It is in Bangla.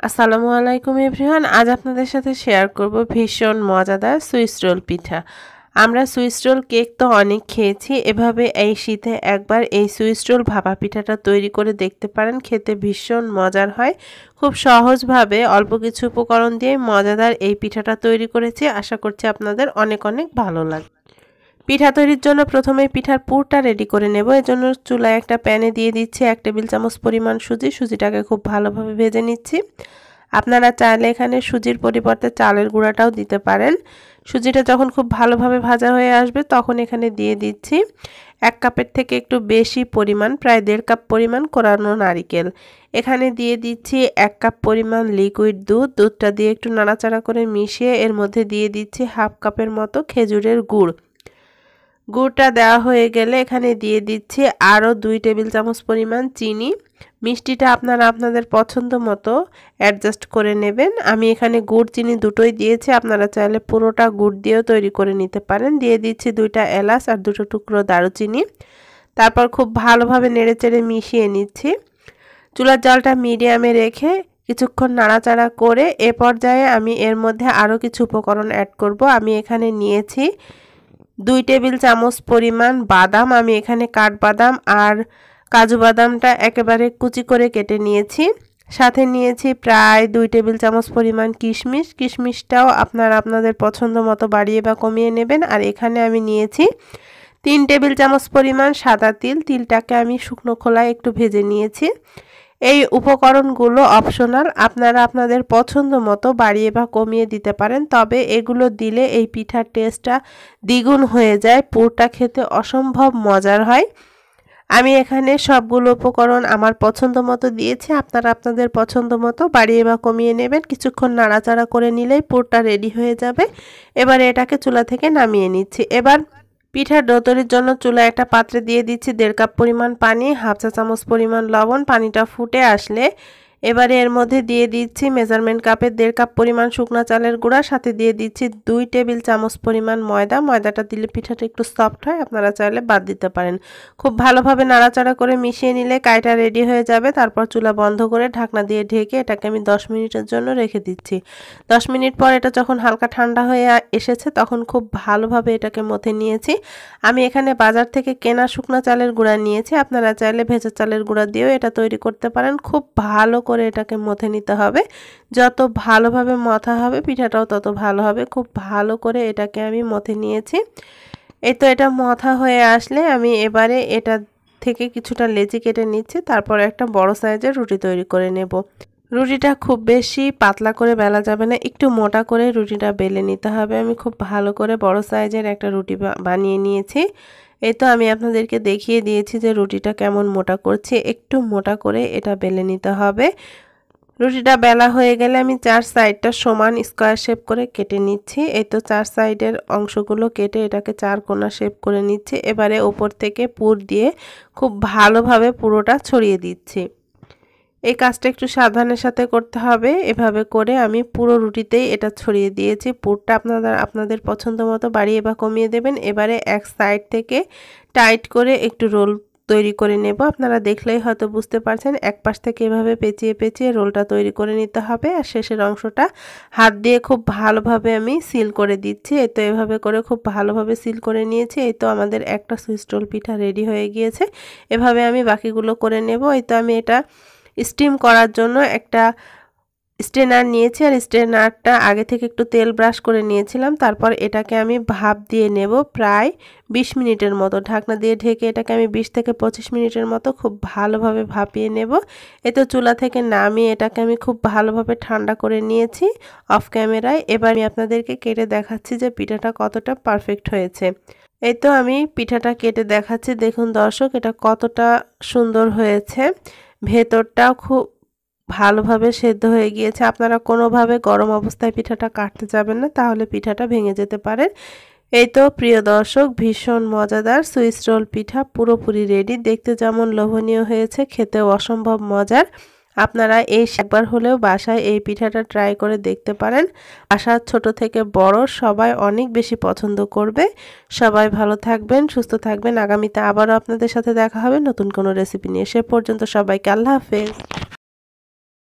আসসালামু আলাইকুম এভরিওয়ান। আজ আপনাদের সাথে শেয়ার করব ভীষণ মজাদার সুইস রোল পিঠা। আমরা সুইস রোল কেক তো অনেক খেয়েছি, এভাবে এই শীতে একবার এই সুইস রোল ভাপা পিঠাটা তৈরি করে দেখতে পারেন। খেতে ভীষণ মজার হয়। খুব সহজভাবে অল্প কিছু উপকরণ দিয়ে মজাদার এই পিঠাটা তৈরি করেছি। আশা করছি আপনাদের অনেক অনেক ভালো লাগবে। পিঠা তৈরির জন্য প্রথমে পিঠার পুরটা রেডি করে নেব। এজন্য চুলায় একটা প্যানে দিয়ে দিচ্ছি 1 টেবিল চামচ পরিমাণ সুজি। সুজিটাকে খুব ভালোভাবে ভেজে নিচ্ছি। আপনারা চাইলে এখানে সুজির পরিবর্তে চালের গুঁড়াটাও দিতে পারেন। সুজিটা যখন খুব ভালোভাবে ভাজা হয়ে আসবে তখন এখানে দিয়ে দিচ্ছি 1 কাপের থেকে একটু বেশি পরিমাণ, প্রায় 1.5 কাপ পরিমাণ কোরানো নারিকেল। এখানে দিয়ে দিচ্ছি 1 কাপ পরিমাণ লিকুইড দুধ। দুধটা দিয়ে একটু নাড়াচাড়া করে মিশিয়ে এর মধ্যে দিয়ে দিচ্ছি 1/2 কাপের মতো খেজুরের গুড়। গুড়টা দেওয়া হয়ে গেলে এখানে দিয়ে দিচ্ছি আরও 2 টেবিল চামচ পরিমাণ চিনি। মিষ্টিটা আপনারা আপনাদের পছন্দ মতো অ্যাডজাস্ট করে নেবেন। আমি এখানে গুড় চিনি দুটোই দিয়েছি, আপনারা চাইলে পুরোটা গুড় দিয়েও তৈরি করে নিতে পারেন। দিয়ে দিচ্ছি 2টা এলাচ আর 2টো টুকরো দারুচিনি। তারপর খুব ভালোভাবে নেড়েচেড়ে মিশিয়ে নিচ্ছি। চুলার জালটা মিডিয়ামে রেখে কিছুক্ষণ নাড়াচাড়া করে এ পর্যায়ে আমি এর মধ্যে আরও কিছু উপকরণ অ্যাড করব। আমি এখানে নিয়েছি 2 টেবিল চামচ পরিমাণ বাদাম। আমি এখানে কাঠবাদাম আর কাজু বাদামটা একেবারে কুচি করে কেটে নিয়েছি। সাথে নিয়েছি প্রায় 2 টেবিল চামচ পরিমাণ কিশমিশ। কিশমিশটাও আপনারা আপনাদের পছন্দ মতো বাড়িয়ে বা কমিয়ে নেবেন। আর এখানে আমি নিয়েছি 3 টেবিল চামচ পরিমাণ সাদা তিল। তিলটাকে আমি শুকনো খোলায় একটু ভেজে নিয়েছি। এই উপকরণগুলো অপশনাল, আপনারা আপনাদের পছন্দ মতো বাড়িয়ে বা কমিয়ে দিতে পারেন। তবে এগুলো দিলে এই পিঠার টেস্টটা দ্বিগুণ হয়ে যায়, পুরটা খেতে অসম্ভব মজার হয়। আমি এখানে সবগুলো উপকরণ আমার পছন্দ মতো দিয়েছি, আপনারা আপনাদের পছন্দ মতো বাড়িয়ে বা কমিয়ে নেবেন। কিছুক্ষণ নাড়াচাড়া করে নিলেই পুরটা রেডি হয়ে যাবে। এবারে এটাকে চুলা থেকে নামিয়ে নিচ্ছি। এবার পিঠার ডো তৈরির জন্য চুলায় একটা পাত্রে দিয়ে দিচ্ছি 1.5 কাপ পরিমাণ পানি, 1/2 চা চামচ পরিমাণ লবণ। পানিটা ফুটে আসলে এবারে এর মধ্যে দিয়ে দিচ্ছি মেজারমেন্ট কাপের 1.5 কাপ পরিমাণ শুকনা চালের গুঁড়া। সাথে দিয়ে দিচ্ছি 2 টেবিল চামচ পরিমাণ ময়দা। ময়দাটা দিলে পিঠাটা একটু সফট হয়, আপনারা চাইলে বাদ দিতে পারেন। খুব ভালোভাবে নাড়াচাড়া করে মিশিয়ে নিলে কাইটা রেডি হয়ে যাবে। তারপর চুলা বন্ধ করে ঢাকনা দিয়ে ঢেকে এটাকে আমি 10 মিনিটের জন্য রেখে দিচ্ছি। 10 মিনিট পর এটা যখন হালকা ঠান্ডা হয়ে এসেছে তখন খুব ভালোভাবে এটাকে মথে নিয়েছি। আমি এখানে বাজার থেকে কেনা শুকনা চালের গুঁড়া নিয়েছি, আপনারা চাইলে ভেজা চালের গুঁড়া দিয়েও এটা তৈরি করতে পারেন। খুব ভালো করে এটাকে মথে নিতে হবে। যত ভালোভাবে মথা হবে পিঠাটাও তত ভালো হবে। খুব ভালো করে এটাকে আমি মথে নিয়েছি। এই তো এটা মথা হয়ে আসলে আমি এবারে এটা থেকে কিছুটা লেচি কেটে নিচ্ছি। তারপর একটা বড় সাইজের রুটি তৈরি করে নেব। রুটিটা খুব বেশি পাতলা করে বেলা যাবে না, একটু মোটা করে রুটিটা বেলে নিতে হবে। আমি খুব ভালো করে বড় সাইজের একটা রুটি বানিয়ে নিয়েছি। এই তো আমি আপনাদেরকে দেখিয়ে দিয়েছি যে রুটিটা কেমন মোটা করছি। একটু মোটা করে এটা বেলে নিতে হবে। রুটিটা বেলা হয়ে গেলে আমি 4 সাইডটা সমান স্কোয়ার শেপ করে কেটে নিচ্ছি। এই তো 4 সাইডের অংশগুলো কেটে এটাকে 4 কোণা শেপ করে নিচ্ছি। এবারে ওপর থেকে পুর দিয়ে খুব ভালোভাবে পুরোটা ছড়িয়ে দিচ্ছি। এই কাজটা একটু সাবধানের সাথে করতে হবে। এভাবে করে আমি পুরো রুটিতেই এটা ছড়িয়ে দিয়েছি। পুরটা আপনারা আপনাদের পছন্দ মতো বাড়িয়ে বা কমিয়ে দেবেন। এবারে এক সাইড থেকে টাইট করে একটু রোল তৈরি করে নেব। আপনারা দেখলেই হয়তো বুঝতে পারছেন, এক পাশ থেকে এভাবে পেঁচিয়ে পেঁচিয়ে রোলটা তৈরি করে নিতে হবে। আর শেষের অংশটা হাত দিয়ে খুব ভালোভাবে আমি সিল করে দিচ্ছি। এই তো এভাবে করে খুব ভালোভাবে সিল করে নিয়েছি। এই তো আমাদের একটা সুইস রোল পিঠা রেডি হয়ে গিয়েছে। এভাবে আমি বাকিগুলো করে নেব। এই তো আমি এটা স্টিম করার জন্য একটা স্ট্রেনার নিয়েছি, আর স্ট্রেনারটা আগে থেকে একটু তেল ব্রাশ করে নিয়েছিলাম। তারপর এটাকে আমি ভাপ দিয়ে নেব প্রায় 20 মিনিটের মতো। ঢাকনা দিয়ে ঢেকে এটাকে আমি 20 থেকে 25 মিনিটের মতো খুব ভালোভাবে ভাপিয়ে নেব। এতে চুলা থেকে নামিয়ে এটাকে আমি খুব ভালোভাবে ঠান্ডা করে নিয়েছি অফ ক্যামেরায়। এবার আমি আপনাদেরকে কেটে দেখাচ্ছি যে পিঠাটা কতটা পারফেক্ট হয়েছে। এই তো আমি পিঠাটা কেটে দেখাচ্ছি, দেখুন দর্শক এটা কতটা সুন্দর হয়েছে। ভেতরটাও খুব ভালোভাবে সেদ্ধ হয়ে গিয়েছে। আপনারা কোনোভাবে গরম অবস্থায় পিঠাটা কাটতে যাবেন না, তাহলে পিঠাটা ভেঙে যেতে পারে। এই তো প্রিয় দর্শক, ভীষণ মজাদার সুইস রোল পিঠা পুরোপুরি রেডি। দেখতে যেমন লোভনীয় হয়েছে, খেতেও অসম্ভব মজার। আপনারা একবার হলেও বাসায় এই পিঠাটা ট্রাই করে দেখতে পারেন। বাসার ছোট থেকে বড় সবাই অনেক বেশি পছন্দ করবে। সবাই ভালো থাকবেন, সুস্থ থাকবেন। আগামীতে আবারও আপনাদের সাথে দেখা হবে নতুন কোনো রেসিপি নিয়ে। সে পর্যন্ত সবাইকে আল্লাহ হাফেজ।